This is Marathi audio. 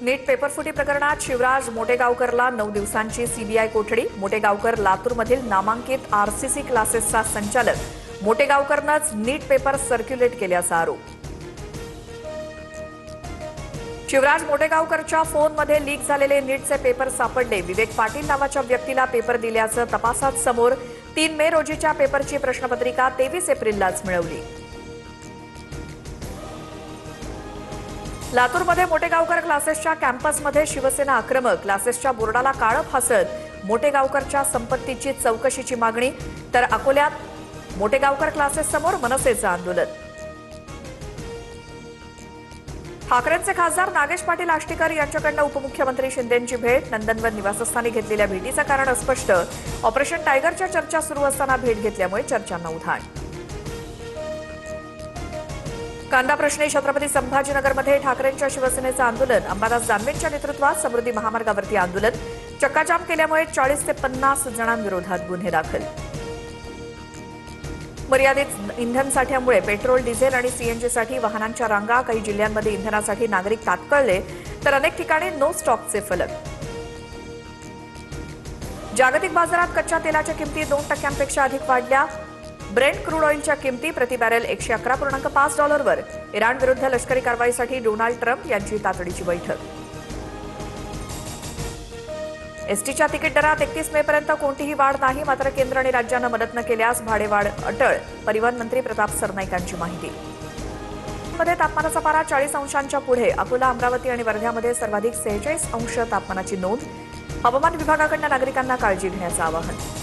नीट पेपरफुटी प्रकरणात शिवराज मोटेगावकरला 9 दिवसांची सीबीआय कोठडी। मोटेगावकर लातूरमधील नामांकित आरसीसी क्लासेसचा संचालक। मोटेगावकरनंच नीट पेपर सर्क्युलेट केल्याचा आरोप। शिवराज मोटेगावकरच्या फोनमध्ये लीक झालेले नीटचे पेपर सापडले। विवेक पाटील नावाच्या व्यक्तीला पेपर दिल्याचं तपासात समोर। 3 मे रोजीच्या पेपरची प्रश्नपत्रिका 23 एप्रिललाच मिळवली। लातूरमध्ये मोटेगावकर क्लासेसच्या कॅम्पसमध्ये शिवसेना आक्रमक। क्लासेसच्या बोर्डाला काळं फासत मोटेगावकरच्या संपत्तीची चौकशीची मागणी। तर अकोल्यात मोटेगावकर क्लासेस समोर मनसेचं आंदोलन। ठाकरेंचे खासदार नागेश पाटील आष्टीकर यांच्याकडून उपमुख्यमंत्री शिंदेंची भेट। नंदनवन निवासस्थानी घेतलेल्या भेटीचं कारण अस्पष्ट। ऑपरेशन टायगरच्या चर्चा सुरू असताना भेट घेतल्यामुळे चर्चांना उधाण। कांदा प्रश्नी छत्रपती संभाजीनगरमध्ये ठाकरेंच्या शिवसेनेचं आंदोलन। अंबादास दानवेंच्या नेतृत्वात समृद्धी महामार्गावरती आंदोलन। चक्काजाम केल्यामुळे 40 ते 50 जणांविरोधात गुन्हे दाखल। मर्यादित इंधन साठ्यामुळे पेट्रोल, डिझेल आणि सीएनजीसाठी वाहनांच्या रांगा। काही जिल्ह्यांमध्ये इंधनासाठी नागरिक ताटकळले तर अनेक ठिकाणी नो स्टॉकचे फलक। जागतिक बाजारात कच्च्या तेलाच्या किमती 2% अधिक वाढल्या। ब्रेंट क्रूड ऑइलच्या किमती प्रति बॅरेल $111.5 इराण विरुद्ध लष्करी कारवाईसाठी डोनाल्ड ट्रम्प यांची तातडीची बैठक। एसटीच्या तिकीट दरात 31 मेपर्यंत कोणतीही वाढ नाही। मात्र केंद्र आणि राज्यानं मदत न केल्यास भाडेवाढ अटळ। परिवहन मंत्री प्रताप सरनाईकांची माहिती। मध्ये तापमानाचा पारा 40 अंशांच्या पुढे। अकोला, अमरावती आणि वर्ध्यामध्ये सर्वाधिक 46 अंश तापमानाची नोंद। हवामान विभागाकडून नागरिकांना काळजी घेण्याचं आवाहन।